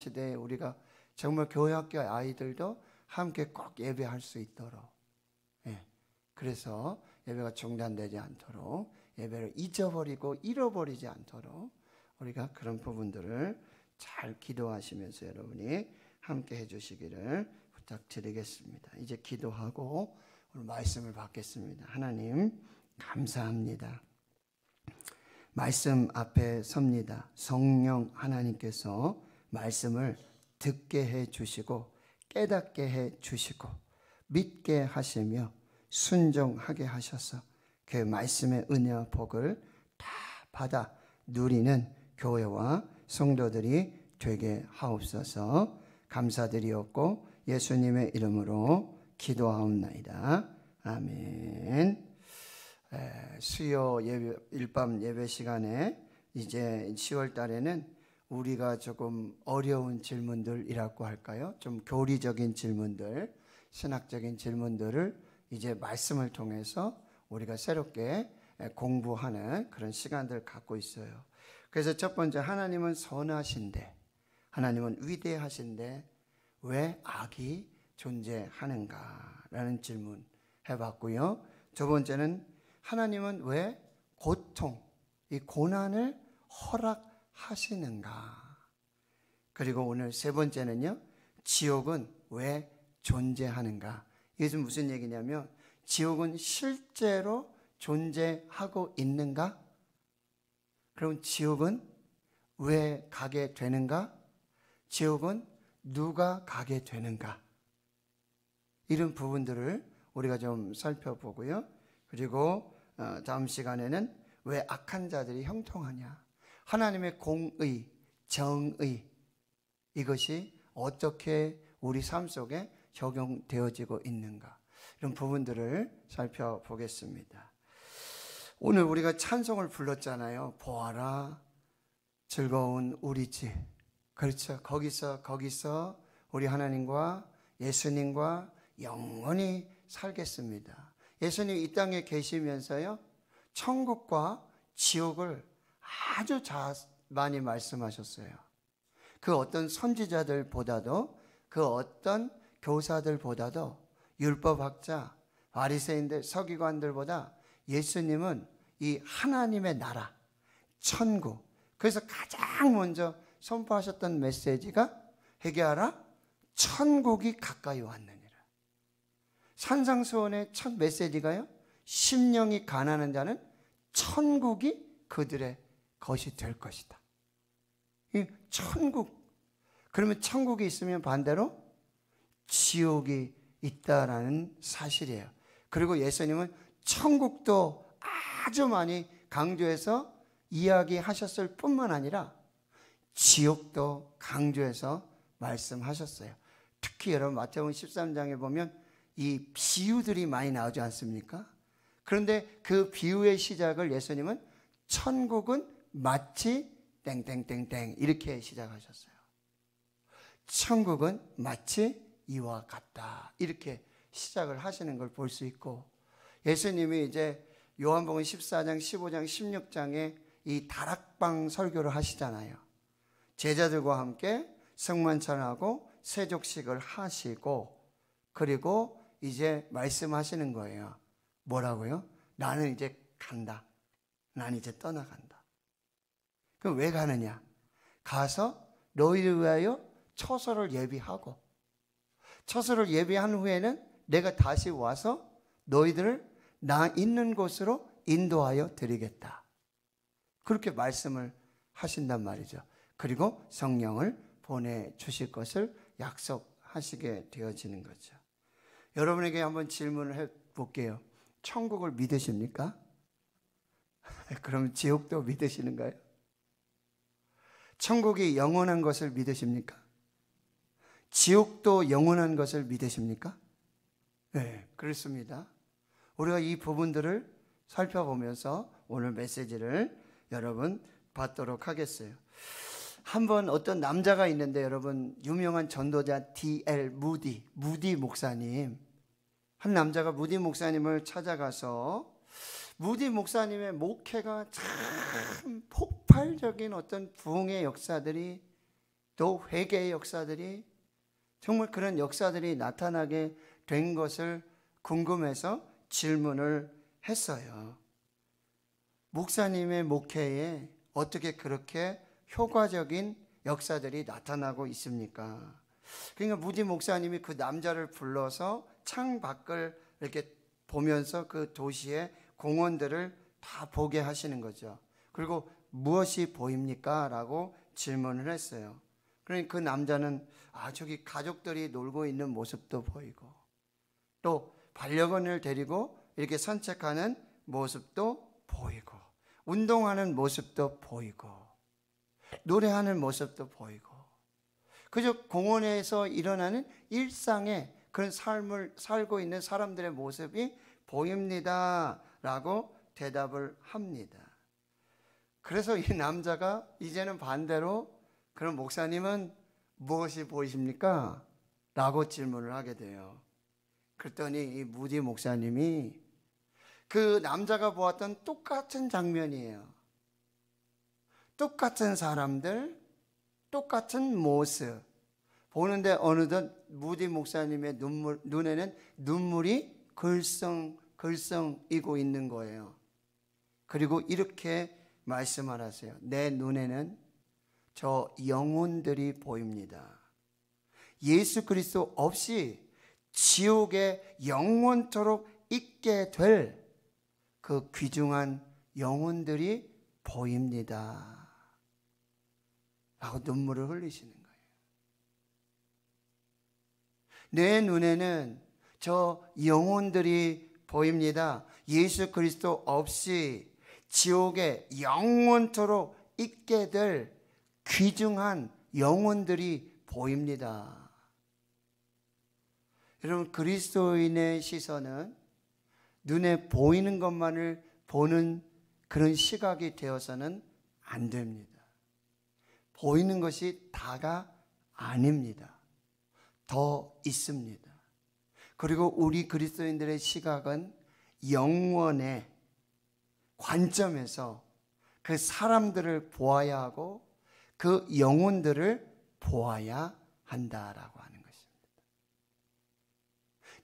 시대에 우리가 정말 교회 학교 아이들도 함께 꼭 예배할 수 있도록, 그래서 예배가 중단되지 않도록, 예배를 잊어버리고 잃어버리지 않도록 우리가 그런 부분들을 잘 기도하시면서 여러분이 함께 해주시기를 부탁드리겠습니다. 이제 기도하고 오늘 말씀을 받겠습니다. 하나님 감사합니다. 말씀 앞에 섭니다. 성령 하나님께서 말씀을 듣게 해 주시고 깨닫게 해 주시고 믿게 하시며 순종하게 하셔서 그 말씀의 은혜와 복을 다 받아 누리는 교회와 성도들이 되게 하옵소서. 감사드리옵고 예수님의 이름으로 기도하옵나이다. 아멘. 수요 예배, 일밤 예배 시간에 이제 10월 달에는 우리가 조금 어려운 질문들이라고 할까요? 좀 교리적인 질문들, 신학적인 질문들을 이제 말씀을 통해서 우리가 새롭게 공부하는 그런 시간들을 갖고 있어요. 그래서 첫 번째, 하나님은 선하신데, 하나님은 위대하신데 왜 악이 존재하는가? 라는 질문 해봤고요. 두 번째는 하나님은 왜 고통, 이 고난을 허락하시는가? 그리고 오늘 세 번째는요, 지옥은 왜 존재하는가? 이게 좀 무슨 얘기냐면, 지옥은 실제로 존재하고 있는가? 그럼 지옥은 왜 가게 되는가? 지옥은 누가 가게 되는가? 이런 부분들을 우리가 좀 살펴보고요. 그리고 다음 시간에는 왜 악한 자들이 형통하냐? 하나님의 공의, 정의, 이것이 어떻게 우리 삶 속에 적용되어지고 있는가? 이런 부분들을 살펴보겠습니다. 오늘 우리가 찬송을 불렀잖아요. 보아라 즐거운 우리 집. 그렇죠. 거기서 우리 하나님과 예수님과 영원히 살겠습니다. 예수님 이 땅에 계시면서요, 천국과 지옥을 아주 많이 말씀하셨어요. 그 어떤 선지자들보다도, 그 어떤 교사들보다도, 율법학자, 바리새인들, 서기관들보다 예수님은 이 하나님의 나라, 천국, 그래서 가장 먼저 선포하셨던 메시지가 회개하라, 천국이 가까이 왔느니라. 산상수훈의 첫 메시지가요, 심령이 가난한 자는 천국이 그들의 것이 될 것이다. 이 천국, 그러면 천국이 있으면 반대로 지옥이 있다라는 사실이에요. 그리고 예수님은 천국도 아주 많이 강조해서 이야기하셨을 뿐만 아니라 지옥도 강조해서 말씀하셨어요. 특히 여러분 마태복음 13장에 보면 이 비유들이 많이 나오지 않습니까? 그런데 그 비유의 시작을 예수님은 천국은 마치 땡땡땡땡 이렇게 시작하셨어요. 천국은 마치 이와 같다, 이렇게 시작을 하시는 걸 볼 수 있고, 예수님이 이제 요한복음 14장, 15장, 16장에 이 다락방 설교를 하시잖아요. 제자들과 함께 성만찬하고 세족식을 하시고, 그리고 이제 말씀하시는 거예요. 뭐라고요? 나는 이제 간다. 나는 이제 떠나간다. 그럼 왜 가느냐? 가서 너희를 위하여 처소를 예비하고, 처소를 예비한 후에는 내가 다시 와서 너희들을 나 있는 곳으로 인도하여 드리겠다. 그렇게 말씀을 하신단 말이죠. 그리고 성령을 보내주실 것을 약속하시게 되어지는 거죠. 여러분에게 한번 질문을 해볼게요. 천국을 믿으십니까? 그럼 지옥도 믿으시는가요? 천국이 영원한 것을 믿으십니까? 지옥도 영원한 것을 믿으십니까? 네, 그렇습니다. 우리가 이 부분들을 살펴보면서 오늘 메시지를 여러분 받도록 하겠어요. 한번 어떤 남자가 있는데, 여러분 유명한 전도자 D.L. 무디 목사님, 한 남자가 무디 목사님을 찾아가서 무디 목사님의 목회가 참 폭발적인 어떤 부흥의 역사들이 또 회개의 역사들이, 정말 그런 역사들이 나타나게 된 것을 궁금해서 질문을 했어요. 목사님의 목회에 어떻게 그렇게 효과적인 역사들이 나타나고 있습니까? 그러니까 무디 목사님이 그 남자를 불러서 창 밖을 이렇게 보면서 그 도시의 공원들을 다 보게 하시는 거죠. 그리고 무엇이 보입니까? 라고 질문을 했어요. 그러니 그 남자는 저기 가족들이 놀고 있는 모습도 보이고, 또 반려견을 데리고 이렇게 산책하는 모습도 보이고, 운동하는 모습도 보이고, 노래하는 모습도 보이고, 그저 공원에서 일어나는 일상의 그런 삶을 살고 있는 사람들의 모습이 보입니다 라고 대답을 합니다. 그래서 이 남자가 이제는 반대로, 그럼 목사님은 무엇이 보이십니까? 라고 질문을 하게 돼요. 그랬더니 이 무디 목사님이 그 남자가 보았던 똑같은 장면이에요. 똑같은 사람들, 똑같은 모습 보는데 어느덧 무디 목사님의 눈에는 눈물이 글썽글썽이고 있는 거예요. 그리고 이렇게 말씀을 하세요. 내 눈에는 저 영혼들이 보입니다. 예수 그리스도 없이 지옥에 영원토록 있게 될 그 귀중한 영혼들이 보입니다 라고 눈물을 흘리시는 거예요. 내 눈에는 저 영혼들이 보입니다. 예수 그리스도 없이 지옥에 영원토록 있게 될 귀중한 영혼들이 보입니다. 여러분, 그리스도인의 시선은 눈에 보이는 것만을 보는 그런 시각이 되어서는 안 됩니다. 보이는 것이 다가 아닙니다. 더 있습니다. 그리고 우리 그리스도인들의 시각은 영원의 관점에서 그 사람들을 보아야 하고 그 영혼들을 보아야 한다라고 하는 것입니다.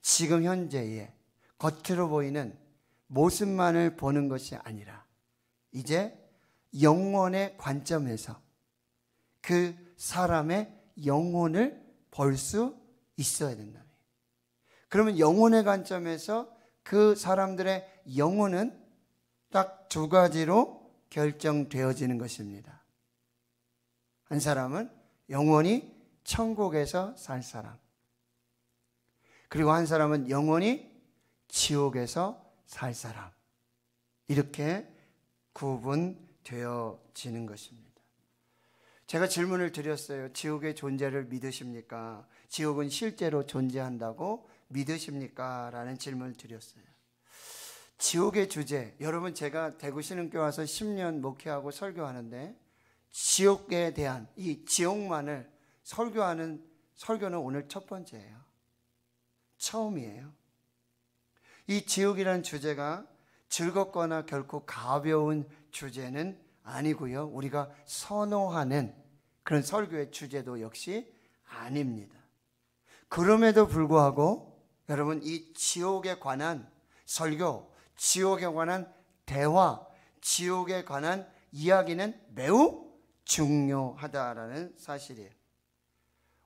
지금 현재의 겉으로 보이는 모습만을 보는 것이 아니라 이제 영혼의 관점에서 그 사람의 영혼을 볼 수 있어야 된다. 그러면 영혼의 관점에서 그 사람들의 영혼은 딱 두 가지로 결정되어지는 것입니다. 한 사람은 영원히 천국에서 살 사람, 그리고 한 사람은 영원히 지옥에서 살 사람, 이렇게 구분되어지는 것입니다. 제가 질문을 드렸어요. 지옥의 존재를 믿으십니까? 지옥은 실제로 존재한다고 믿으십니까? 라는 질문을 드렸어요. 지옥의 주제, 여러분, 제가 대구 신흥교회 와서 10년 목회하고 설교하는데 지옥에 대한 이 지옥만을 설교하는 설교는 오늘 첫 번째예요. 처음이에요. 이 지옥이라는 주제가 즐겁거나 결코 가벼운 주제는 아니고요. 우리가 선호하는 그런 설교의 주제도 역시 아닙니다. 그럼에도 불구하고 여러분, 이 지옥에 관한 설교, 지옥에 관한 대화, 지옥에 관한 이야기는 매우 중요하다라는 사실이에요.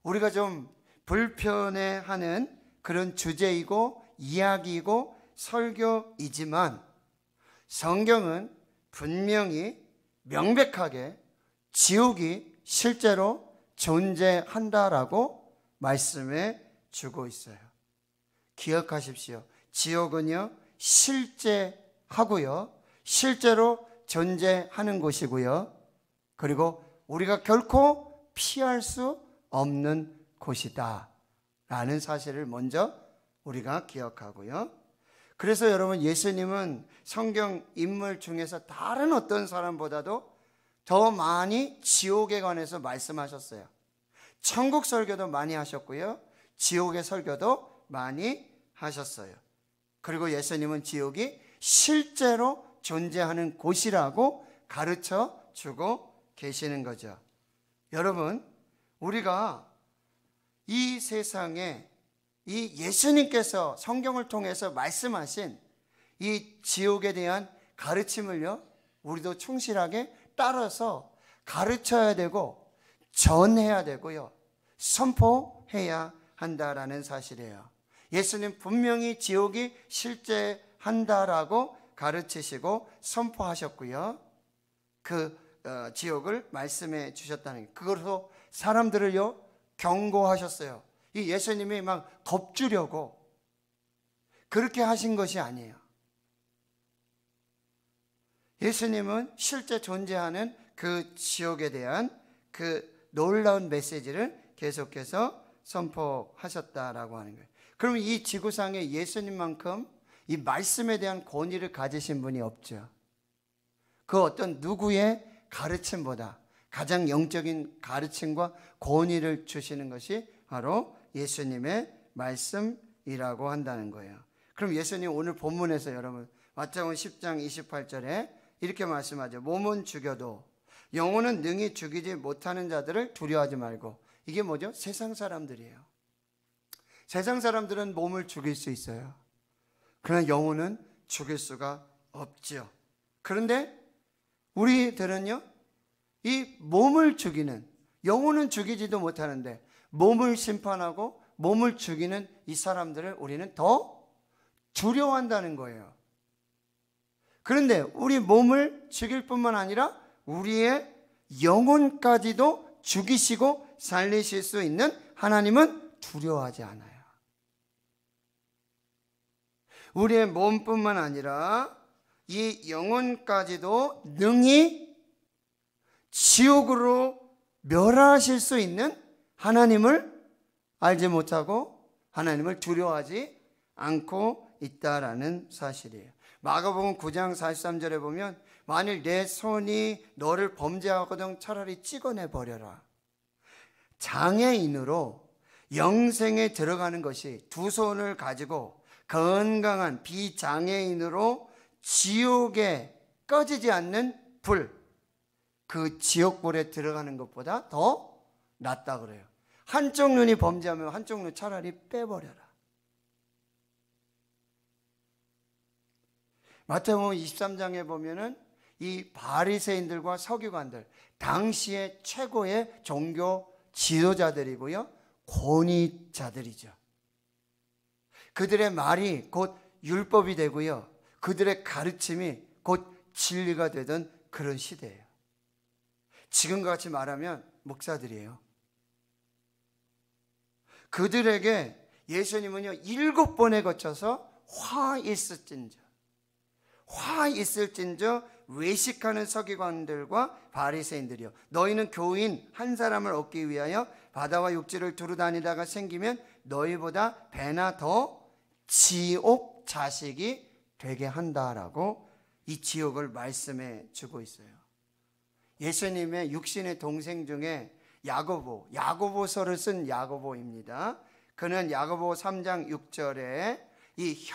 우리가 좀 불편해하는 그런 주제이고 이야기이고 설교이지만 성경은 분명히 명백하게 지옥이 실제로 존재한다라고 말씀해 주고 있어요. 기억하십시오. 지옥은요, 실제하고요, 실제로 존재하는 곳이고요, 그리고 우리가 결코 피할 수 없는 곳이다 라는 사실을 먼저 우리가 기억하고요. 그래서 여러분, 예수님은 성경 인물 중에서 다른 어떤 사람보다도 더 많이 지옥에 관해서 말씀하셨어요. 천국 설교도 많이 하셨고요, 지옥의 설교도 많이 하셨어요. 그리고 예수님은 지옥이 실제로 존재하는 곳이라고 가르쳐 주고 계시는 거죠. 여러분, 우리가 이 세상에 이 예수님께서 성경을 통해서 말씀하신 이 지옥에 대한 가르침을요, 우리도 충실하게 따라서 가르쳐야 되고 전해야 되고요, 선포해야 한다라는 사실이에요. 예수님 분명히 지옥이 실제한다라고 가르치시고 선포하셨고요, 그 지옥을 말씀해 주셨다는, 그것으로 사람들을요 경고하셨어요. 이 예수님이 막 겁주려고 그렇게 하신 것이 아니에요. 예수님은 실제 존재하는 그 지옥에 대한 그 놀라운 메시지를 계속해서 선포하셨다라고 하는 거예요. 그러면 이 지구상에 예수님만큼 이 말씀에 대한 권위를 가지신 분이 없죠. 그 어떤 누구의 가르침보다 가장 영적인 가르침과 권위를 주시는 것이 바로 예수님의 말씀이라고 한다는 거예요. 그럼 예수님 오늘 본문에서 여러분 마태복음 10장 28절에 이렇게 말씀하죠. 몸은 죽여도 영혼은 능히 죽이지 못하는 자들을 두려워하지 말고. 이게 뭐죠? 세상 사람들이에요. 세상 사람들은 몸을 죽일 수 있어요. 그러나 영혼은 죽일 수가 없죠. 그런데 우리들은요, 이 몸을 죽이는, 영혼은 죽이지도 못하는데 몸을 심판하고 몸을 죽이는 이 사람들을 우리는 더 두려워한다는 거예요. 그런데 우리 몸을 죽일 뿐만 아니라 우리의 영혼까지도 죽이시고 살리실 수 있는 하나님은 두려워하지 않아요. 우리의 몸뿐만 아니라 이 영혼까지도 능히 지옥으로 멸하실 수 있는 하나님을 알지 못하고 하나님을 두려워하지 않고 있다라는 사실이에요. 마가복음 9장 43절에 보면 만일 내 손이 너를 범죄하거든 차라리 찍어내 버려라. 장애인으로 영생에 들어가는 것이 두 손을 가지고 건강한 비장애인으로 지옥에 꺼지지 않는 불, 그 지옥불에 들어가는 것보다 더 낫다 그래요. 한쪽 눈이 범죄하면 한쪽 눈 차라리 빼버려라. 마태복음 23장에 보면은 이 바리새인들과 서기관들, 당시의 최고의 종교 지도자들이고요, 권위자들이죠. 그들의 말이 곧 율법이 되고요, 그들의 가르침이 곧 진리가 되던 그런 시대예요. 지금과 같이 말하면 목사들이에요. 그들에게 예수님은요 7번에 거쳐서 화 있을진저 외식하는 서기관들과 바리새인들이요, 너희는 교인 한 사람을 얻기 위하여 바다와 육지를 두루 다니다가 생기면 너희보다 배나 더 지옥 자식이 되게 한다라고 이 지옥을 말씀해 주고 있어요. 예수님의 육신의 동생 중에 야고보서를 쓴 야고보입니다. 그는 야고보 3장 6절에 이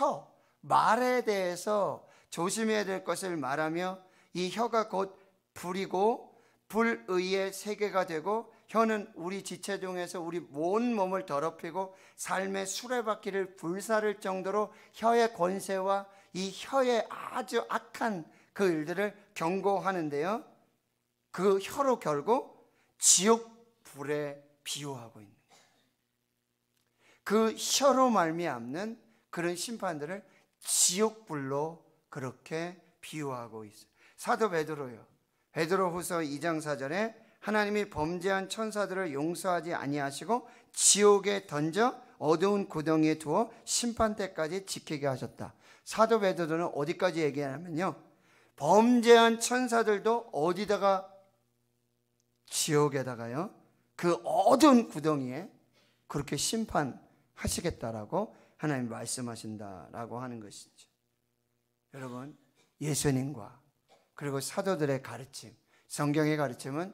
말에 대해서 조심해야 될 것을 말하며, 이 혀가 곧 불이고 불의의 세계가 되고 혀는 우리 지체 중에서 우리 온 몸을 더럽히고 삶의 수레바퀴를 불사를 정도로 혀의 권세와 이 혀의 아주 악한 그 일들을 경고하는데요, 그 혀로 결국 지옥 불에 비유하고 있는 거예요. 그 혀로 말미암는 그런 심판들을 지옥 불로 그렇게 비유하고 있어요. 사도 베드로요, 베드로후서 2장 4절에 하나님이 범죄한 천사들을 용서하지 아니하시고 지옥에 던져 어두운 구덩이에 두어 심판 때까지 지키게 하셨다. 사도 베드로는 어디까지 얘기하냐면요, 범죄한 천사들도 어디다가, 지옥에다가요, 그 어두운 구덩이에 그렇게 심판하시겠다라고 하나님 말씀하신다라고 하는 것이죠. 여러분, 예수님과 그리고 사도들의 가르침, 성경의 가르침은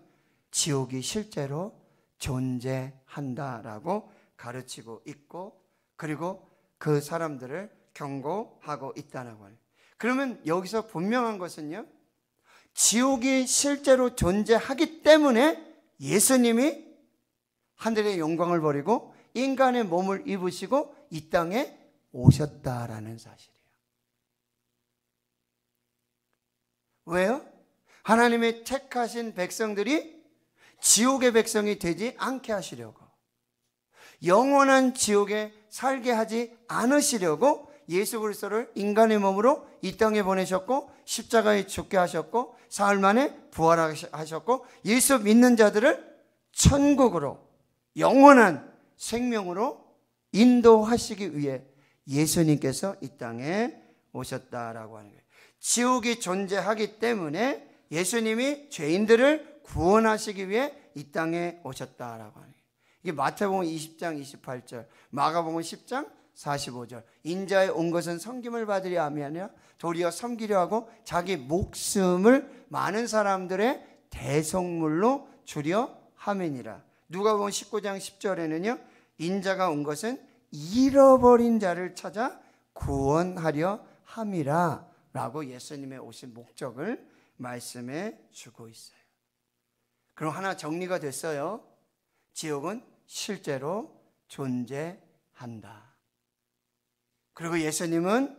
지옥이 실제로 존재한다라고 가르치고 있고, 그리고 그 사람들을 경고하고 있다는 거예요. 그러면 여기서 분명한 것은요, 지옥이 실제로 존재하기 때문에 예수님이 하늘의 영광을 버리고 인간의 몸을 입으시고 이 땅에 오셨다라는 사실이에요. 왜요? 하나님의 택하신 백성들이 지옥의 백성이 되지 않게 하시려고, 영원한 지옥에 살게 하지 않으시려고 예수 그리스도를 인간의 몸으로 이 땅에 보내셨고 십자가에 죽게 하셨고 사흘 만에 부활하셨고 예수 믿는 자들을 천국으로 영원한 생명으로 인도하시기 위해 예수님께서 이 땅에 오셨다라고 하는 거예요. 지옥이 존재하기 때문에 예수님이 죄인들을 구원하시기 위해 이 땅에 오셨다라고 하는 거예요. 이게 마태복음 20장 28절, 마가복음 10장 45절. 인자에 온 것은 섬김을 받으려 함이 아니라 도리어 섬기려 하고 자기 목숨을 많은 사람들의 대속물로 주려 함이니라. 누가복음 19장 10절에는요, 인자가 온 것은 잃어버린 자를 찾아 구원하려 함이라 라고 예수님의 오신 목적을 말씀해 주고 있어요. 그럼 하나 정리가 됐어요. 지옥은 실제로 존재한다. 그리고 예수님은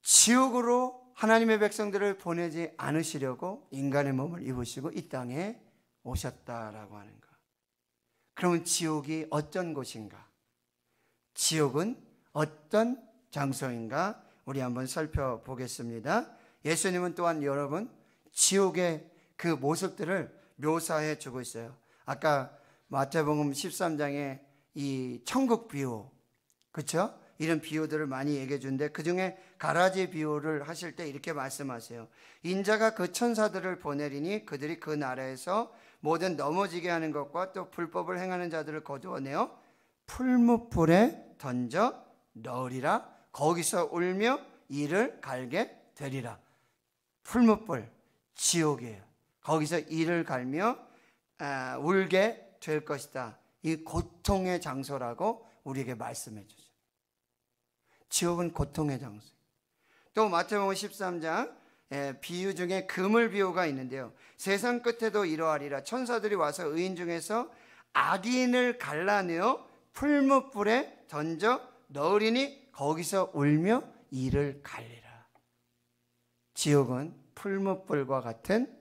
지옥으로 하나님의 백성들을 보내지 않으시려고 인간의 몸을 입으시고 이 땅에 오셨다라고 하는 것. 그러면 지옥이 어떤 곳인가? 지옥은 어떤 장소인가? 우리 한번 살펴보겠습니다. 예수님은 또한 여러분 지옥의 그 모습들을 묘사해 주고 있어요. 아까 마태복음 13장에 이 천국 비유, 그렇죠? 이런 비유들을 많이 얘기해 주는데 그중에 가라지 비유를 하실 때 이렇게 말씀하세요. 인자가 그 천사들을 보내리니 그들이 그 나라에서 모든 넘어지게 하는 것과 또 불법을 행하는 자들을 거두어내어 풀무불에 던져 넣으리라. 거기서 울며 이를 갈게 되리라. 풀무불, 지옥이에요. 거기서 이를 갈며 울게 될 것이다. 이 고통의 장소라고 우리에게 말씀해 주죠. 지옥은 고통의 장소. 또 마태복음 13장 비유 중에 그물 비유가 있는데요. 세상 끝에도 이러하리라. 천사들이 와서 의인 중에서 악인을 갈라내어 풀무불에 던져 넣으리니 거기서 울며 이를 갈리라. 지옥은 풀무불과 같은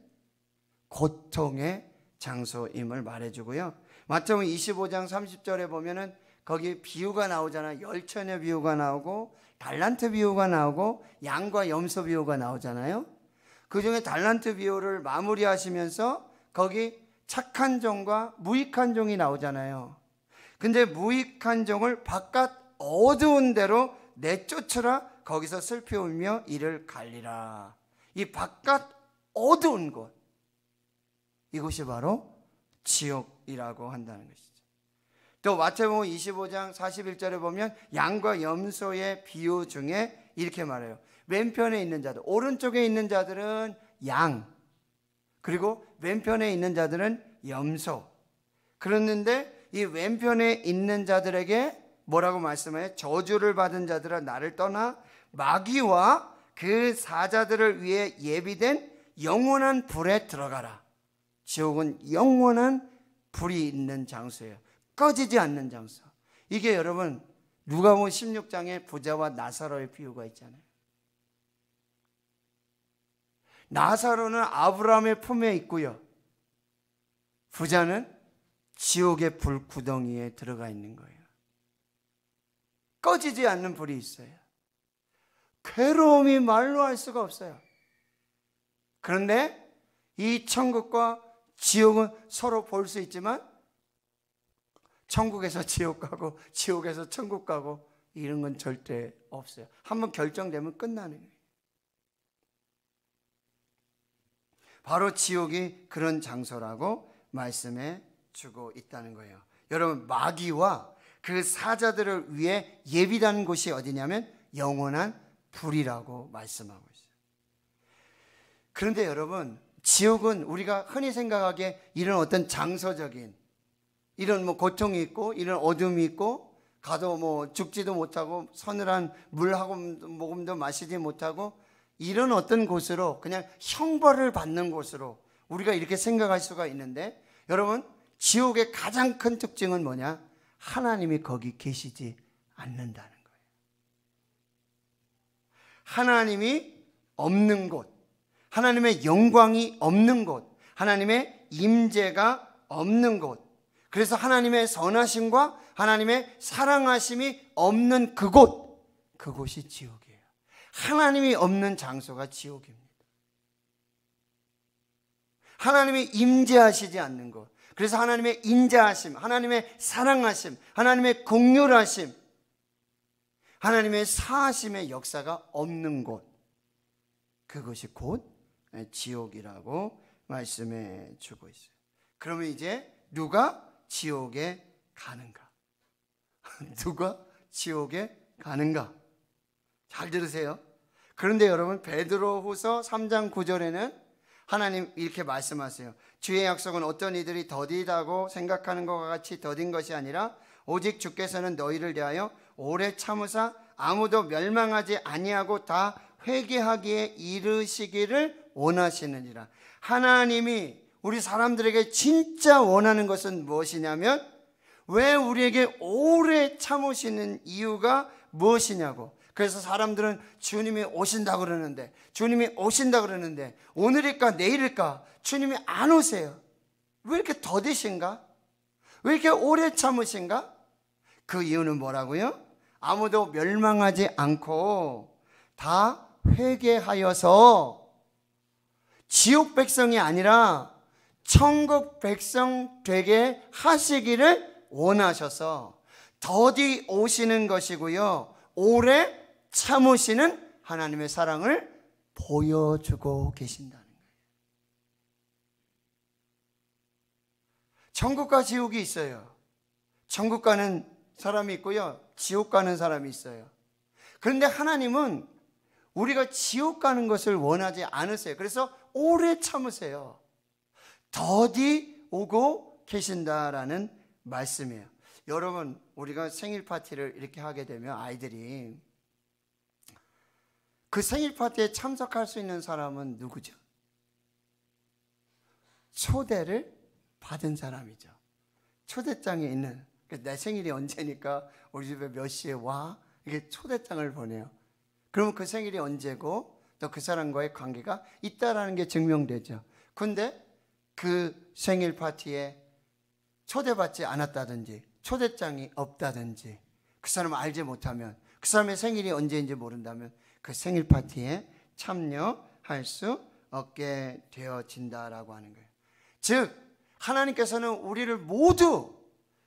고통의 장소임을 말해주고요. 마태복음 25장 30절에 보면은 거기 비유가 나오잖아요. 열처녀 비유가 나오고 달란트 비유가 나오고 양과 염소 비유가 나오잖아요. 그 중에 달란트 비유를 마무리하시면서 거기 착한 종과 무익한 종이 나오잖아요. 근데 무익한 종을 바깥 어두운 데로 내쫓으라. 거기서 슬피 울며 이를 갈리라. 이 바깥 어두운 곳, 이곳이 바로 지옥이라고 한다는 것이죠. 또 마태복음 25장 41절에 보면 양과 염소의 비유 중에 이렇게 말해요. 왼편에 있는 자들, 오른쪽에 있는 자들은 양, 그리고 왼편에 있는 자들은 염소. 그랬는데 이 왼편에 있는 자들에게 뭐라고 말씀해요? 저주를 받은 자들아 나를 떠나 마귀와 그 사자들을 위해 예비된 영원한 불에 들어가라. 지옥은 영원한 불이 있는 장소예요. 꺼지지 않는 장소. 이게 여러분 누가복음 16장에 부자와 나사로의 비유가 있잖아요. 나사로는 아브라함의 품에 있고요. 부자는 지옥의 불구덩이에 들어가 있는 거예요. 꺼지지 않는 불이 있어요. 괴로움이 말로 할 수가 없어요. 그런데 이 천국과 지옥은 서로 볼 수 있지만 천국에서 지옥 가고 지옥에서 천국 가고 이런 건 절대 없어요. 한번 결정되면 끝나는 거예요. 바로 지옥이 그런 장소라고 말씀해 주고 있다는 거예요. 여러분 마귀와 그 사자들을 위해 예비된 곳이 어디냐면 영원한 불이라고 말씀하고 있어요. 그런데 여러분 지옥은 우리가 흔히 생각하기에 이런 어떤 장소적인 이런 뭐 고통이 있고 이런 어둠이 있고 가도 뭐 죽지도 못하고 서늘한 물하고 모금도 마시지 못하고 이런 어떤 곳으로 그냥 형벌을 받는 곳으로 우리가 이렇게 생각할 수가 있는데 여러분, 지옥의 가장 큰 특징은 뭐냐? 하나님이 거기 계시지 않는다는 거예요. 하나님이 없는 곳, 하나님의 영광이 없는 곳, 하나님의 임재가 없는 곳, 그래서 하나님의 선하심과 하나님의 사랑하심이 없는 그곳, 그곳이 지옥이에요. 하나님이 없는 장소가 지옥입니다. 하나님이 임재하시지 않는 곳, 그래서 하나님의 인자하심, 하나님의 사랑하심, 하나님의 긍휼하심, 하나님의 사하심의 역사가 없는 곳, 그것이 곧 지옥이라고 말씀해 주고 있어요. 그러면 이제 누가 지옥에 가는가? 누가 지옥에 가는가? 잘 들으세요. 그런데 여러분, 베드로후서 3장 9절에는 하나님 이렇게 말씀하세요. 주의 약속은 어떤 이들이 더디다고 생각하는 것과 같이 더딘 것이 아니라 오직 주께서는 너희를 대하여 오래 참으사 아무도 멸망하지 아니하고 다 회개하기에 이르시기를 원하시느니라. 하나님이 우리 사람들에게 진짜 원하는 것은 무엇이냐면, 왜 우리에게 오래 참으시는 이유가 무엇이냐고. 그래서 사람들은 주님이 오신다 그러는데, 주님이 오신다 그러는데 오늘일까 내일일까 주님이 안 오세요. 왜 이렇게 더디신가? 왜 이렇게 오래 참으신가? 그 이유는 뭐라고요? 아무도 멸망하지 않고 다 회개하여서 지옥 백성이 아니라 천국 백성 되게 하시기를 원하셔서 더디 오시는 것이고요, 오래 참으시는 하나님의 사랑을 보여주고 계신다는 거예요. 천국과 지옥이 있어요. 천국 가는 사람이 있고요, 지옥 가는 사람이 있어요. 그런데 하나님은 우리가 지옥 가는 것을 원하지 않으세요. 그래서 오래 참으세요. 더디 오고 계신다라는 말씀이에요. 여러분, 우리가 생일 파티를 이렇게 하게 되면 아이들이, 그 생일 파티에 참석할 수 있는 사람은 누구죠? 초대를 받은 사람이죠. 초대장에 있는, 내 생일이 언제니까 우리 집에 몇 시에 와? 이게 초대장을 보내요. 그러면 그 생일이 언제고 또 그 사람과의 관계가 있다라는 게 증명되죠. 근데 그 생일 파티에 초대받지 않았다든지 초대장이 없다든지 그 사람을 알지 못하면, 그 사람의 생일이 언제인지 모른다면 그 생일 파티에 참여할 수 없게 되어진다라고 하는 거예요. 즉 하나님께서는 우리를 모두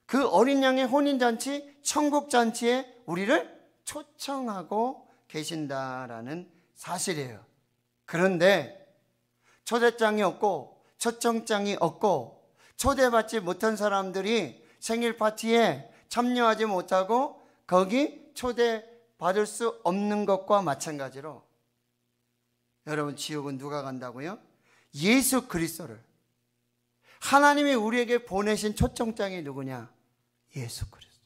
그 어린 양의 혼인잔치, 천국잔치에 우리를 초청하고 계신다라는 사실이에요. 그런데 초대장이 없고 초청장이 없고 초대받지 못한 사람들이 생일 파티에 참여하지 못하고 거기 초대받을 수 없는 것과 마찬가지로, 여러분, 지옥은 누가 간다고요? 예수 그리스도를, 하나님이 우리에게 보내신 초청장이 누구냐? 예수 그리스도.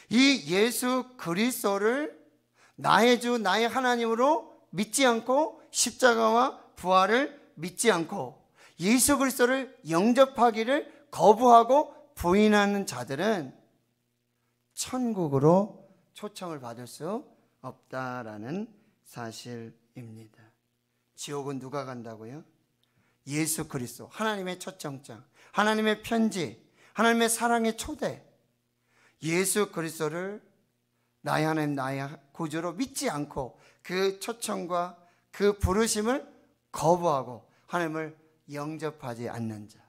이 예수 그리스도를 나의 주 나의 하나님으로 믿지 않고 십자가와 부활을 믿지 않고 예수 그리스도를 영접하기를 거부하고 부인하는 자들은 천국으로 초청을 받을 수 없다라는 사실입니다. 지옥은 누가 간다고요? 예수 그리스도, 하나님의 초청장, 하나님의 편지, 하나님의 사랑의 초대, 예수 그리스도를 나의 하나님, 나의 구주로 믿지 않고 그 초청과 그 부르심을 거부하고 하나님을 영접하지 않는 자.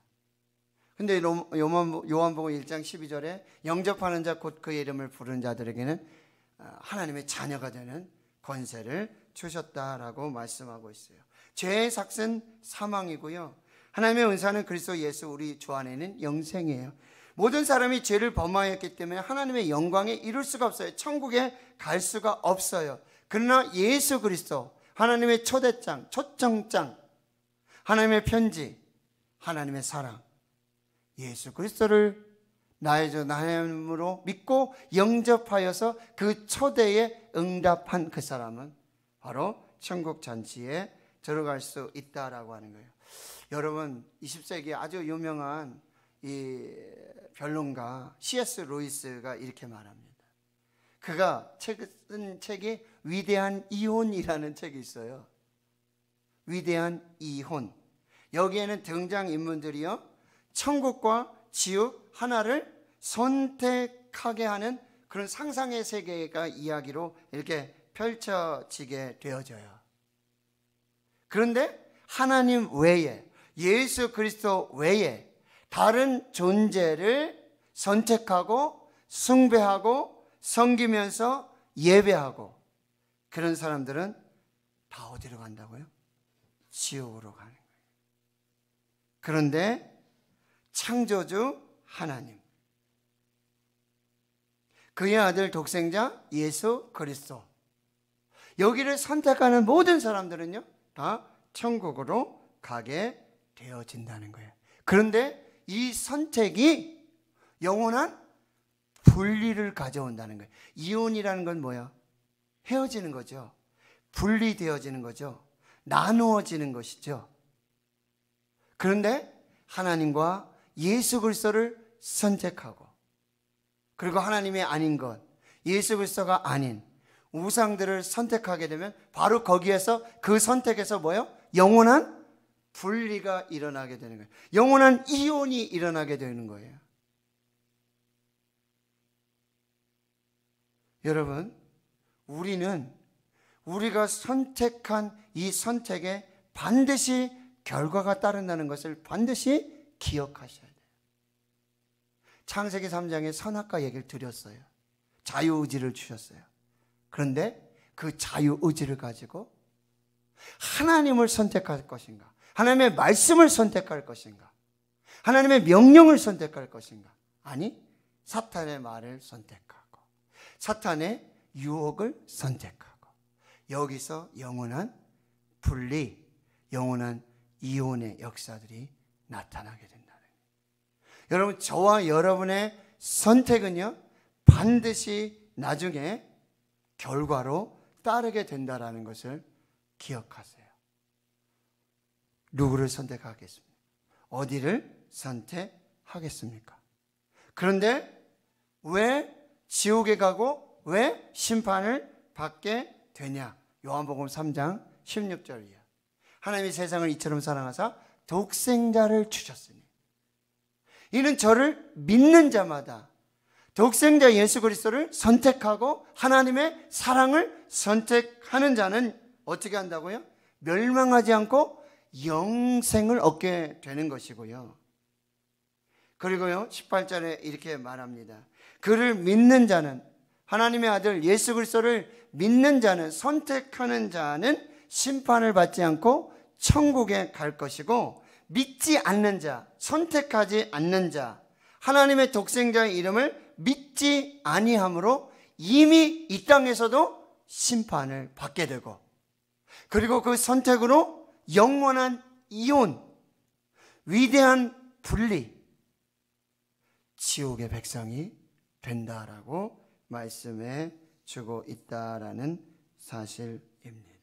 근데 요한복음 1장 12절에 영접하는 자 곧 그의 이름을 부르는 자들에게는 하나님의 자녀가 되는 권세를 주셨다라고 말씀하고 있어요. 죄의 삭은 사망이고요, 하나님의 은사는 그리스도 예수 우리 주 안에는 영생이에요. 모든 사람이 죄를 범하였기 때문에 하나님의 영광에 이룰 수가 없어요. 천국에 갈 수가 없어요. 그러나 예수 그리스도, 하나님의 초대장, 초청장, 하나님의 편지, 하나님의 사랑, 예수 그리스도를 나의 주 하나님으로 믿고 영접하여서 그 초대에 응답한 그 사람은 바로 천국 잔치에 들어갈 수 있다라고 하는 거예요. 여러분 20세기 아주 유명한 이 변론가 C.S. 루이스가 이렇게 말합니다. 그가 쓴 책이 위대한 이혼이라는 책이 있어요. 위대한 이혼. 여기에는 등장인물들이요, 천국과 지옥 하나를 선택하게 하는 그런 상상의 세계가 이야기로 이렇게 펼쳐지게 되어져요. 그런데 하나님 외에, 예수 그리스도 외에 다른 존재를 선택하고 숭배하고 섬기면서 예배하고, 그런 사람들은 다 어디로 간다고요? 지옥으로 가는 거예요. 그런데 창조주 하나님, 그의 아들 독생자 예수 그리스도, 여기를 선택하는 모든 사람들은요 다 천국으로 가게 되어진다는 거예요. 그런데 이 선택이 영원한 분리를 가져온다는 거예요. 이혼이라는 건 뭐야? 헤어지는 거죠. 분리되어지는 거죠. 나누어지는 것이죠. 그런데 하나님과 예수 그리스도를 선택하고, 그리고 하나님이 아닌 것, 예수 그리스도가 아닌 우상들을 선택하게 되면 바로 거기에서, 그 선택에서 뭐예요? 영원한 분리가 일어나게 되는 거예요. 영원한 이혼이 일어나게 되는 거예요. 여러분, 우리는 우리가 선택한 이 선택에 반드시 결과가 따른다는 것을 반드시 기억하셔야 돼요. 창세기 3장에 선악과 얘기를 드렸어요. 자유의지를 주셨어요. 그런데 그 자유의지를 가지고 하나님을 선택할 것인가, 하나님의 말씀을 선택할 것인가, 하나님의 명령을 선택할 것인가, 아니 사탄의 말을 선택하고 사탄의 유혹을 선택하고, 여기서 영원한 분리, 영원한 이혼의 역사들이 나타나게 된다는 거예요. 여러분, 저와 여러분의 선택은요 반드시 나중에 결과로 따르게 된다는 것을 기억하세요. 누구를 선택하겠습니까? 어디를 선택하겠습니까? 그런데 왜 지옥에 가고 왜 심판을 받게 되냐? 요한복음 3장 16절이에요. 하나님이 세상을 이처럼 사랑하사 독생자를 주셨으니 이는 저를 믿는 자마다, 독생자 예수 그리스도를 선택하고 하나님의 사랑을 선택하는 자는 어떻게 한다고요? 멸망하지 않고 영생을 얻게 되는 것이고요. 그리고요 18절에 이렇게 말합니다. 그를 믿는 자는, 하나님의 아들 예수 그리스도를 믿는 자는, 선택하는 자는 심판을 받지 않고 천국에 갈 것이고, 믿지 않는 자, 선택하지 않는 자, 하나님의 독생자의 이름을 믿지 아니함으로 이미 이 땅에서도 심판을 받게 되고, 그리고 그 선택으로 영원한 이혼, 위대한 분리, 지옥의 백성이 된다라고 말씀해 주고 있다라는 사실입니다.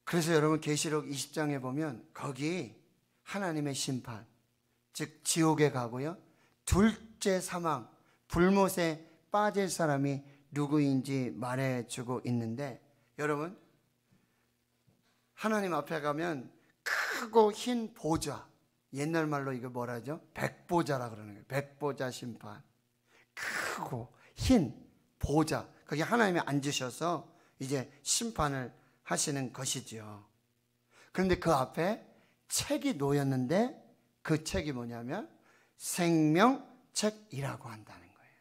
그래서 여러분 계시록 20장에 보면 거기 하나님의 심판, 즉 지옥에 가고요, 둘째 사망, 불못에 빠질 사람이 누구인지 말해주고 있는데, 여러분 하나님 앞에 가면 크고 흰 보좌, 옛날 말로 이거 뭐라죠? 백보자라 그러는 거예요. 백보자 심판. 크고 흰 보좌, 거기 하나님이 앉으셔서 이제 심판을 하시는 것이죠. 그런데 그 앞에 책이 놓였는데 그 책이 뭐냐면 생명책이라고 한다는 거예요.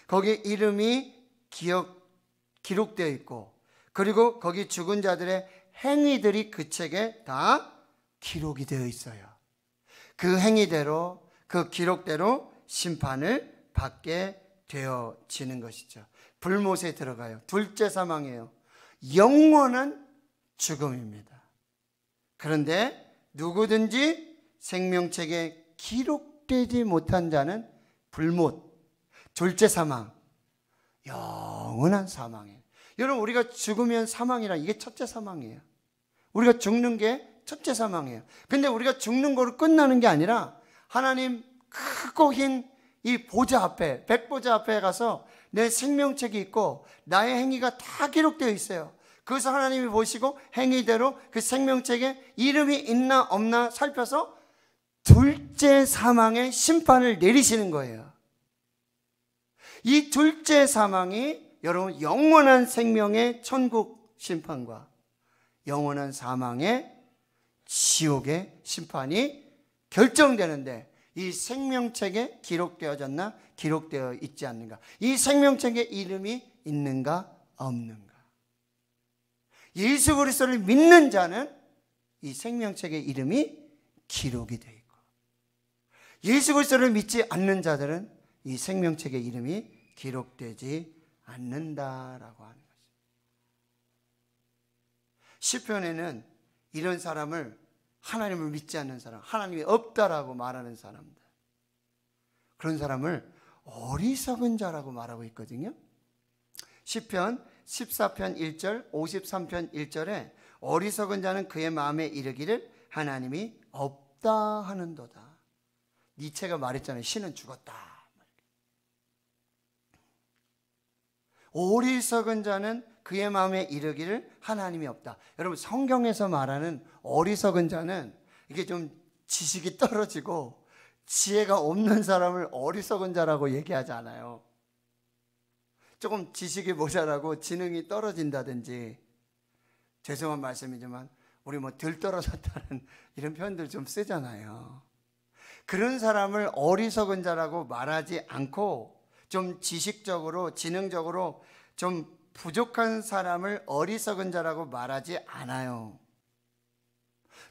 거기 이름이 기록되어 있고, 그리고 거기 죽은 자들의 행위들이 그 책에 다 기록이 되어 있어요. 그 행위대로, 그 기록대로 심판을 받게 되어지는 것이죠. 불못에 들어가요. 둘째 사망이에요. 영원한 죽음입니다. 그런데 누구든지 생명책에 기록되지 못한 자는 불못, 둘째 사망, 영원한 사망이에요. 여러분, 우리가 죽으면 사망이라, 이게 첫째 사망이에요. 우리가 죽는 게 첫째 사망이에요. 근데 우리가 죽는 거로 끝나는 게 아니라 하나님 크고 긴 이 보좌 앞에, 백보좌 앞에 가서 내 생명책이 있고 나의 행위가 다 기록되어 있어요. 그래서 하나님이 보시고 행위대로 그 생명책에 이름이 있나 없나 살펴서 둘째 사망의 심판을 내리시는 거예요. 이 둘째 사망이 여러분 영원한 생명의 천국 심판과 영원한 사망의 지옥의 심판이 결정되는데, 이 생명책에 기록되어졌나 기록되어 있지 않는가, 이 생명책에 이름이 있는가 없는가. 예수 그리스도를 믿는 자는 이 생명책에 이름이 기록이 되어 있고, 예수 그리스도를 믿지 않는 자들은 이 생명책에 이름이 기록되지 않는다라고 하는 거죠. 시편에는 이런 사람을, 하나님을 믿지 않는 사람, 하나님이 없다라고 말하는 사람들, 그런 사람을 어리석은 자라고 말하고 있거든요. 시편 14편 1절, 53편 1절에 어리석은 자는 그의 마음에 이르기를 하나님이 없다 하는도다. 니체가 말했잖아요. 신은 죽었다. 어리석은 자는 그의 마음에 이르기를 하나님이 없다. 여러분, 성경에서 말하는 어리석은 자는 이게 좀 지식이 떨어지고 지혜가 없는 사람을 어리석은 자라고 얘기하지 않아요. 조금 지식이 모자라고 지능이 떨어진다든지, 죄송한 말씀이지만 우리 뭐 덜 떨어졌다는 이런 표현들 좀 쓰잖아요. 그런 사람을 어리석은 자라고 말하지 않고, 좀 지식적으로 지능적으로 좀 부족한 사람을 어리석은 자라고 말하지 않아요.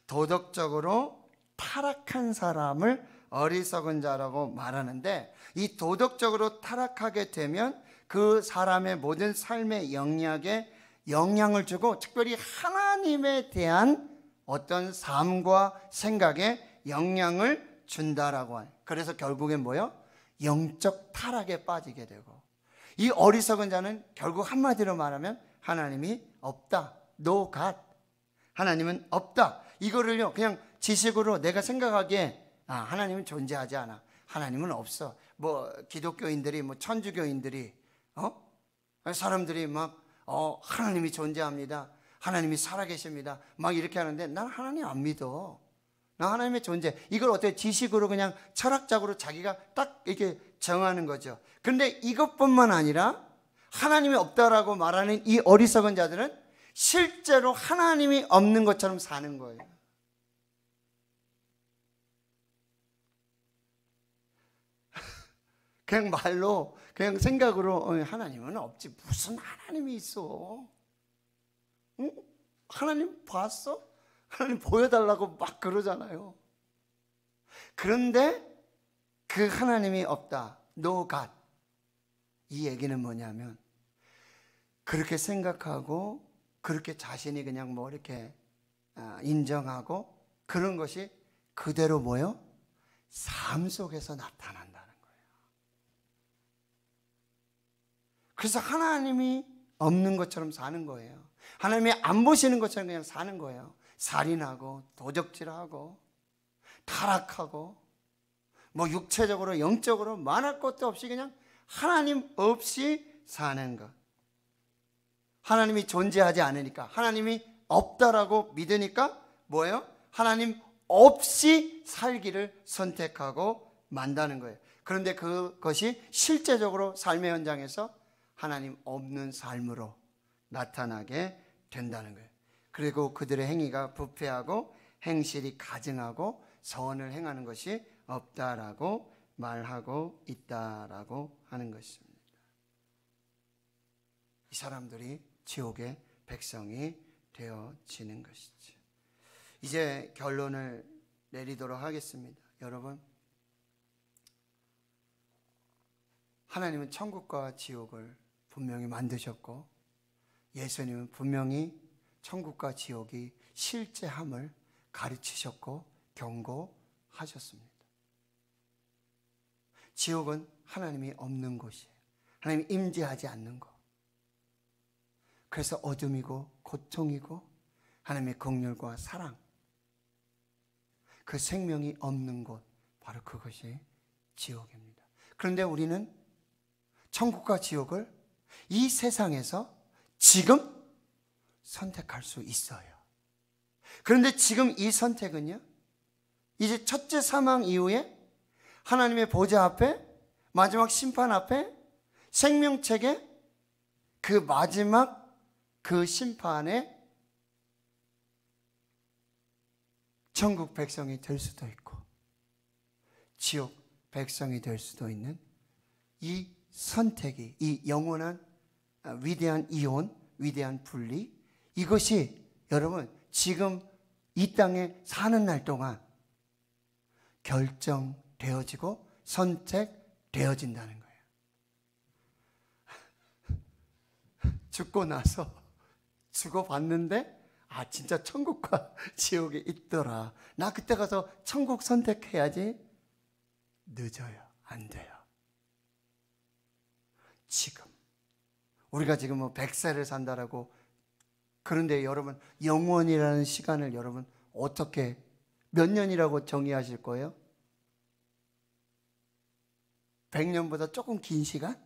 도덕적으로 타락한 사람을 어리석은 자라고 말하는데, 이 도덕적으로 타락하게 되면 그 사람의 모든 삶의 영역에 영향을 주고, 특별히 하나님에 대한 어떤 삶과 생각에 영향을 준다라고 해요. 그래서 결국엔 뭐예요? 영적 타락에 빠지게 되고, 이 어리석은 자는 결국 한마디로 말하면 하나님이 없다. No God. 하나님은 없다. 이거를요, 그냥 지식으로 내가 생각하기에 하나님은 존재하지 않아. 하나님은 없어. 뭐 기독교인들이, 뭐 천주교인들이, 사람들이 막 하나님이 존재합니다. 하나님이 살아계십니다. 막 이렇게 하는데, 난 하나님 안 믿어. 나 하나님의 존재, 이걸 어떻게 지식으로 그냥 철학적으로 자기가 딱 이렇게 정하는 거죠. 그런데 이것뿐만 아니라 하나님이 없다라고 말하는 이 어리석은 자들은 실제로 하나님이 없는 것처럼 사는 거예요. 그냥 말로, 그냥 생각으로 하나님은 없지, 무슨 하나님이 있어? 응? 하나님 봤어? 하나님 보여달라고 막 그러잖아요. 그런데 그 하나님이 없다, No God, 이 얘기는 뭐냐면, 그렇게 생각하고 그렇게 자신이 그냥 뭐 이렇게 인정하고 그런 것이 그대로 뭐요? 삶 속에서 나타난다는 거예요. 그래서 하나님이 없는 것처럼 사는 거예요. 하나님이 안 보시는 것처럼 그냥 사는 거예요. 살인하고 도적질하고 타락하고 뭐 육체적으로 영적으로 말할 것도 없이 그냥 하나님 없이 사는 것. 하나님이 존재하지 않으니까, 하나님이 없다라고 믿으니까 뭐예요? 하나님 없이 살기를 선택하고 만다는 거예요. 그런데 그것이 실제적으로 삶의 현장에서 하나님 없는 삶으로 나타나게 된다는 거예요. 그리고 그들의 행위가 부패하고 행실이 가증하고 선을 행하는 것이 없다라고 말하고 있다라고 하는 것입니다. 이 사람들이 지옥의 백성이 되어지는 것이죠. 이제 결론을 내리도록 하겠습니다. 여러분, 하나님은 천국과 지옥을 분명히 만드셨고, 예수님은 분명히 천국과 지옥이 실제함을 가르치셨고 경고하셨습니다. 지옥은 하나님이 없는 곳이에요. 하나님이 임재하지 않는 곳. 그래서 어둠이고 고통이고 하나님의 긍휼과 사랑, 그 생명이 없는 곳, 바로 그것이 지옥입니다. 그런데 우리는 천국과 지옥을 이 세상에서 지금 선택할 수 있어요. 그런데 지금 이 선택은요, 이제 첫째 사망 이후에 하나님의 보좌 앞에, 마지막 심판 앞에, 생명책에 그 마지막 그 심판에 천국 백성이 될 수도 있고 지옥 백성이 될 수도 있는 이 선택이, 이 영원한 위대한 이혼, 위대한 분리, 이것이 여러분 지금 이 땅에 사는 날 동안 결정되어지고 선택되어진다는 거예요. 죽고 나서 죽어봤는데 진짜 천국과 지옥이 있더라. 나 그때 가서 천국 선택해야지. 늦어요. 안 돼요. 지금 우리가 지금 100세를 산다라고, 그런데 여러분 영원이라는 시간을 여러분 어떻게 몇 년이라고 정의하실 거예요? 100년보다 조금 긴 시간?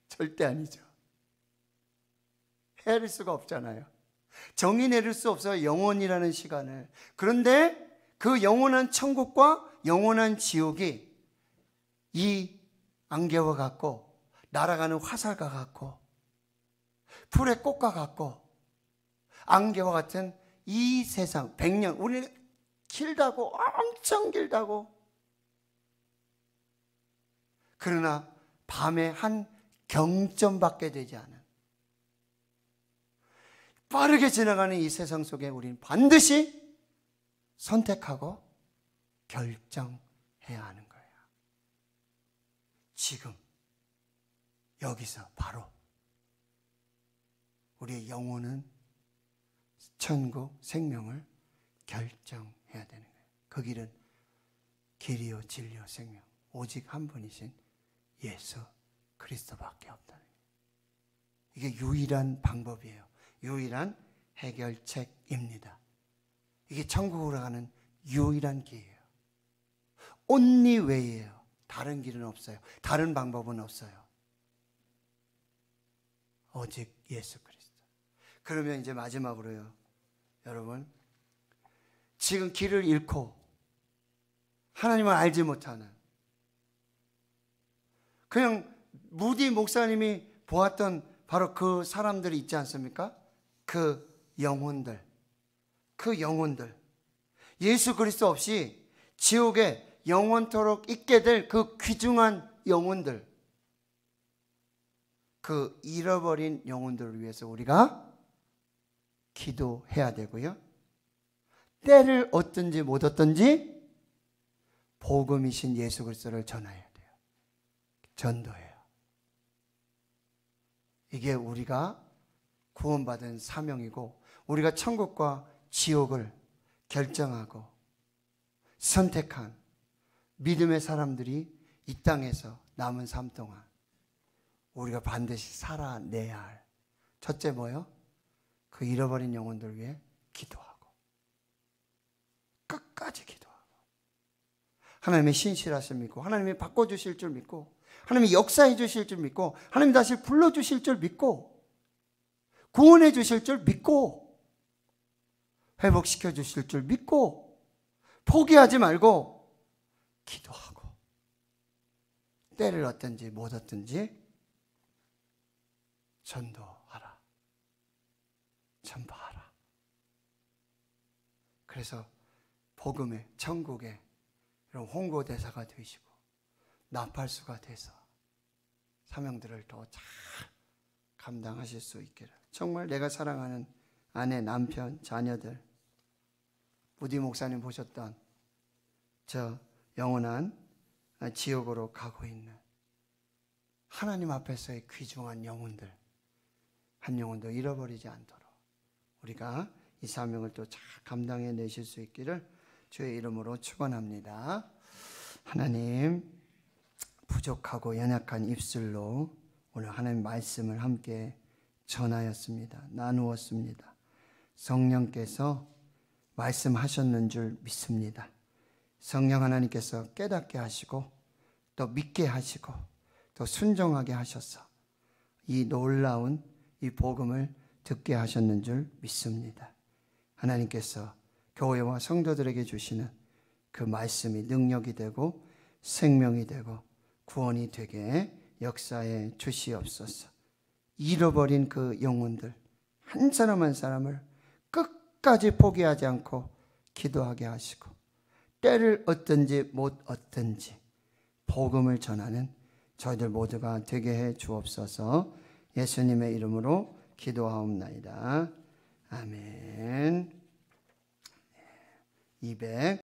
절대 아니죠. 헤아릴 수가 없잖아요. 정의 내릴 수 없어요. 영원이라는 시간을. 그런데 그 영원한 천국과 영원한 지옥이 이 안개와 같고 날아가는 화살과 같고 풀의 꽃과 같고 안개와 같은 이 세상 100년, 우리는 길다고, 엄청 길다고. 그러나 밤에 한 경점밖에 되지 않은 빠르게 지나가는 이 세상 속에 우리는 반드시 선택하고 결정해야 하는 거예요. 지금 여기서 바로 우리의 영혼은 천국 생명을 결정해야 되는 거예요. 그 길은 길이요 진리요 생명, 오직 한 분이신 예수 그리스도밖에 없다는 거예요. 이게 유일한 방법이에요. 유일한 해결책입니다. 이게 천국으로 가는 유일한 길이에요. only way예요. 다른 길은 없어요. 다른 방법은 없어요. 오직 예수 그리스도. 그러면 이제 마지막으로요, 여러분, 지금 길을 잃고 하나님을 알지 못하는, 그냥 무디 목사님이 보았던 바로 그 사람들이 있지 않습니까? 그 영혼들, 예수 그리스도 없이 지옥에 영원토록 있게 될 그 귀중한 영혼들, 그 잃어버린 영혼들을 위해서 우리가 기도해야 되고요, 때를 얻든지 못 얻든지 복음이신 예수 그리스도를 전해야 돼요. 전도해요. 이게 우리가 구원받은 사명이고, 우리가 천국과 지옥을 결정하고 선택한 믿음의 사람들이 이 땅에서 남은 삶 동안 우리가 반드시 살아내야 할, 첫째 뭐요? 그 잃어버린 영혼들 위해 기도하고, 끝까지 기도하고, 하나님의 신실하심 믿고, 하나님이 바꿔주실 줄 믿고, 하나님이 역사해 주실 줄 믿고, 하나님이 다시 불러주실 줄 믿고, 구원해 주실 줄 믿고, 회복시켜 주실 줄 믿고, 포기하지 말고 기도하고, 때를 얻든지 못 얻든지 전도하라, 전파하라. 그래서 복음의, 천국의 이런 홍보대사가 되시고 나팔수가 돼서 사명들을 더 잘 감당하실 수 있기를. 정말 내가 사랑하는 아내, 남편, 자녀들, 무디 목사님 보셨던 저 영원한 지옥으로 가고 있는 하나님 앞에서의 귀중한 영혼들, 한 영혼도 잃어버리지 않도록 우리가 이 사명을 또 잘 감당해 내실 수 있기를 주의 이름으로 축원합니다. 하나님, 부족하고 연약한 입술로 오늘 하나님 말씀을 함께 전하였습니다. 나누었습니다. 성령께서 말씀하셨는 줄 믿습니다. 성령 하나님께서 깨닫게 하시고 또 믿게 하시고 또 순종하게 하셔서 이 놀라운 이 복음을 듣게 하셨는 줄 믿습니다. 하나님께서 교회와 성도들에게 주시는 그 말씀이 능력이 되고 생명이 되고 구원이 되게 역사해 주시옵소서. 잃어버린 그 영혼들 한 사람 한 사람을 끝까지 포기하지 않고 기도하게 하시고 때를 얻든지 못 얻든지 복음을 전하는 저희들 모두가 되게 해 주옵소서. 예수님의 이름으로 기도하옵나이다. 아멘.